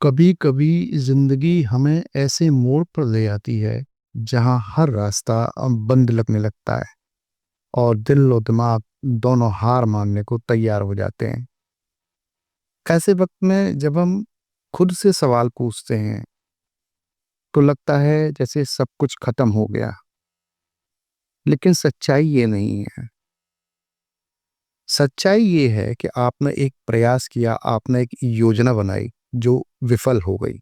कभी कभी जिंदगी हमें ऐसे मोड़ पर ले आती है जहां हर रास्ता बंद लगने लगता है और दिल और दिमाग दोनों हार मानने को तैयार हो जाते हैं। ऐसे वक्त में जब हम खुद से सवाल पूछते हैं तो लगता है जैसे सब कुछ खत्म हो गया। लेकिन सच्चाई ये नहीं है। सच्चाई ये है कि आपने एक प्रयास किया, आपने एक योजना बनाई जो विफल हो गई।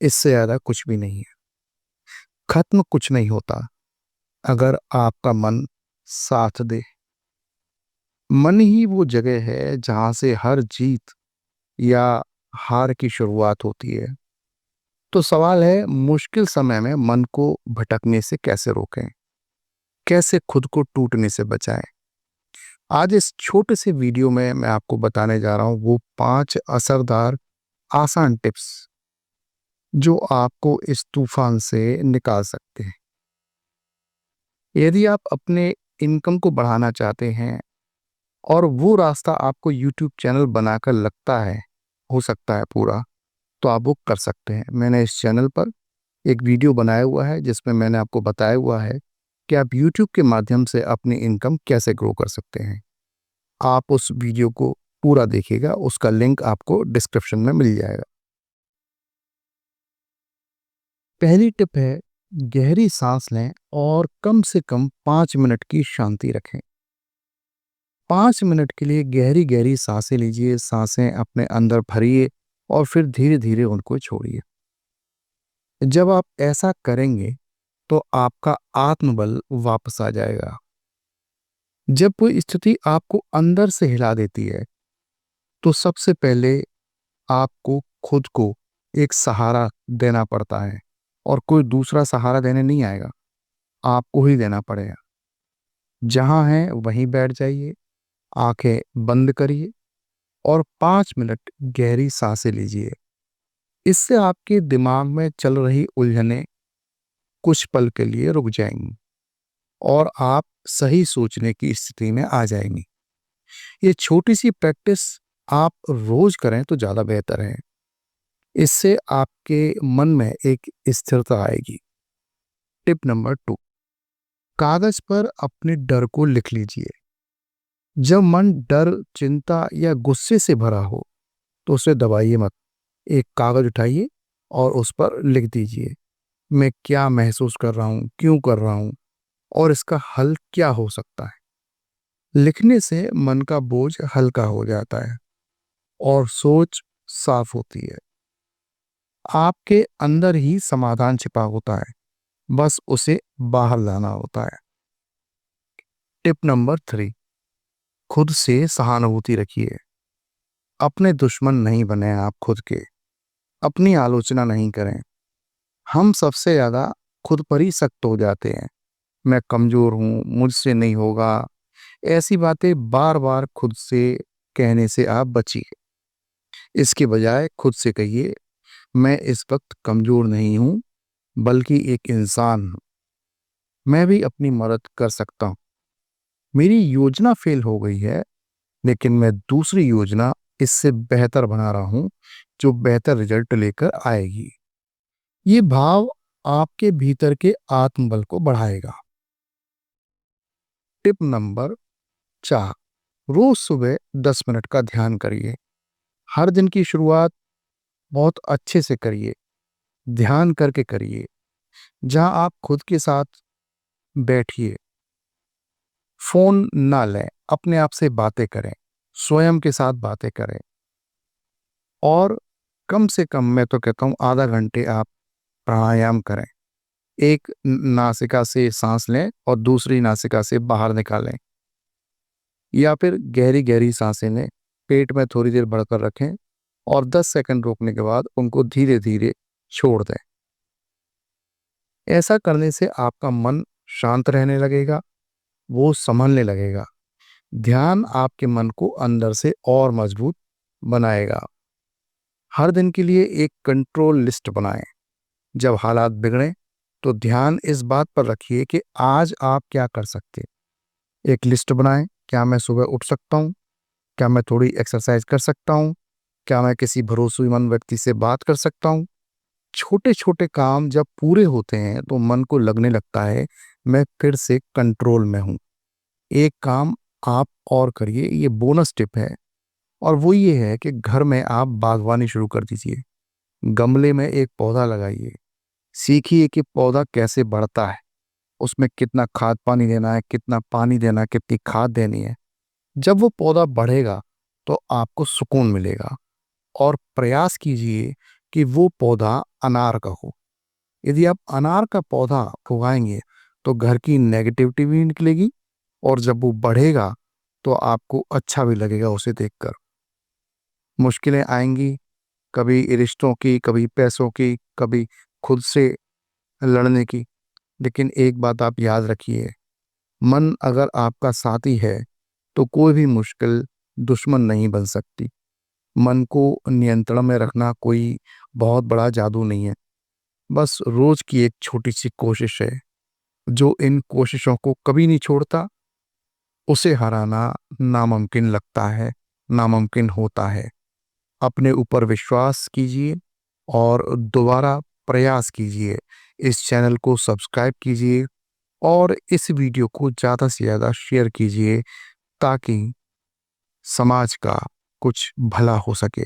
इससे ज्यादा कुछ भी नहीं है। खत्म कुछ नहीं होता अगर आपका मन साथ दे। मन ही वो जगह है जहां से हर जीत या हार की शुरुआत होती है। तो सवाल है, मुश्किल समय में मन को भटकने से कैसे रोकें, कैसे खुद को टूटने से बचाएं। आज इस छोटे से वीडियो में मैं आपको बताने जा रहा हूं वो 5 असरदार आसान टिप्स जो आपको इस तूफान से निकाल सकते हैं। यदि आप अपने इनकम को बढ़ाना चाहते हैं और वो रास्ता आपको यूट्यूब चैनल बनाकर लगता है हो सकता है पूरा, तो आप वो कर सकते हैं। मैंने इस चैनल पर एक वीडियो बनाया हुआ है जिसमें मैंने आपको बताया हुआ है कि आप यूट्यूब के माध्यम से अपनी इनकम कैसे ग्रो कर सकते हैं। आप उस वीडियो को पूरा देखिएगा, उसका लिंक आपको डिस्क्रिप्शन में मिल जाएगा। पहली टिप है, गहरी सांस लें और कम से कम 5 मिनट की शांति रखें। 5 मिनट के लिए गहरी गहरी सांसें लीजिए, सांसें अपने अंदर भरिए और फिर धीरे धीरे उनको छोड़िए। जब आप ऐसा करेंगे तो आपका आत्मबल वापस आ जाएगा। जब कोई स्थिति आपको अंदर से हिला देती है तो सबसे पहले आपको खुद को एक सहारा देना पड़ता है और कोई दूसरा सहारा देने नहीं आएगा, आपको ही देना पड़ेगा। जहां है वहीं बैठ जाइए, आंखें बंद करिए और 5 मिनट गहरी सांसें लीजिए। इससे आपके दिमाग में चल रही उलझनें कुछ पल के लिए रुक जाएंगी और आप सही सोचने की स्थिति में आ जाएंगी। ये छोटी सी प्रैक्टिस आप रोज करें तो ज्यादा बेहतर है। इससे आपके मन में एक स्थिरता आएगी। टिप नंबर 2, कागज पर अपने डर को लिख लीजिए। जब मन डर, चिंता या गुस्से से भरा हो तो उसे दबाइए मत। एक कागज उठाइए और उस पर लिख दीजिए, मैं क्या महसूस कर रहा हूँ, क्यों कर रहा हूँ और इसका हल क्या हो सकता है। लिखने से मन का बोझ हल्का हो जाता है और सोच साफ होती है। आपके अंदर ही समाधान छिपा होता है, बस उसे बाहर लाना होता है। टिप नंबर 3, खुद से सहानुभूति रखिए। अपने दुश्मन नहीं बने आप खुद के। अपनी आलोचना नहीं करें। हम सबसे ज्यादा खुद पर ही सख्त हो जाते हैं। मैं कमजोर हूं, मुझसे नहीं होगा, ऐसी बातें बार बार खुद से कहने से आप बचिए। इसके बजाय खुद से कहिए, मैं इस वक्त कमजोर नहीं हूं, बल्कि एक इंसान हूं। मैं भी अपनी मदद कर सकता हूं। मेरी योजना फेल हो गई है, लेकिन मैं दूसरी योजना इससे बेहतर बना रहा हूं जो बेहतर रिजल्ट लेकर आएगी। ये भाव आपके भीतर के आत्मबल को बढ़ाएगा। टिप नंबर 4, रोज सुबह 10 मिनट का ध्यान करिए। हर दिन की शुरुआत बहुत अच्छे से करिए, ध्यान करके करिए। जहां आप खुद के साथ बैठिए, फोन ना लें, अपने आप से बातें करें, स्वयं के साथ बातें करें और कम से कम मैं तो कहता हूं आधा घंटे आप प्राणायाम करें। एक नासिका से सांस लें और दूसरी नासिका से बाहर निकालें, या फिर गहरी गहरी सांसें लें, पेट में थोड़ी देर भरकर रखें और 10 सेकंड रोकने के बाद उनको धीरे धीरे छोड़ दें। ऐसा करने से आपका मन शांत रहने लगेगा, वो संभलने लगेगा। ध्यान आपके मन को अंदर से और मजबूत बनाएगा। हर दिन के लिए एक कंट्रोल लिस्ट बनाएं। जब हालात बिगड़ें तो ध्यान इस बात पर रखिए कि आज आप क्या कर सकते हैं। एक लिस्ट बनाएं, क्या मैं सुबह उठ सकता हूँ, क्या मैं थोड़ी एक्सरसाइज कर सकता हूँ, क्या मैं किसी भरोसेमंद व्यक्ति से बात कर सकता हूँ? छोटे-छोटे काम जब पूरे होते हैं तो मन को लगने लगता है मैं फिर से कंट्रोल में हूँ। एक काम आप और करिए, ये बोनस टिप है, और वो ये है कि घर में आप बागवानी शुरू कर दीजिए। गमले में एक पौधा लगाइए। सीखिए कि पौधा कैसे बढ़ता है, उसमें कितना खाद पानी देना है, कितना पानी देना है, कितनी खाद देनी है। जब वो पौधा बढ़ेगा तो आपको सुकून मिलेगा, और प्रयास कीजिए कि वो पौधा अनार का हो। यदि आप अनार का पौधा उगाएंगे तो घर की नेगेटिविटी भी निकलेगी, और जब वो बढ़ेगा तो आपको अच्छा भी लगेगा उसे देखकर। मुश्किलें आएंगी, कभी रिश्तों की, कभी पैसों की, कभी खुद से लड़ने की, लेकिन एक बात आप याद रखिए, मन अगर आपका साथी है तो कोई भी मुश्किल दुश्मन नहीं बन सकती। मन को नियंत्रण में रखना कोई बहुत बड़ा जादू नहीं है, बस रोज की एक छोटी सी कोशिश है। जो इन कोशिशों को कभी नहीं छोड़ता, उसे हराना नामुमकिन लगता है, नामुमकिन होता है। अपने ऊपर विश्वास कीजिए और दोबारा प्रयास कीजिए। इस चैनल को सब्सक्राइब कीजिए और इस वीडियो को ज़्यादा से ज़्यादा शेयर कीजिए, ताकि समाज का कुछ भला हो सके।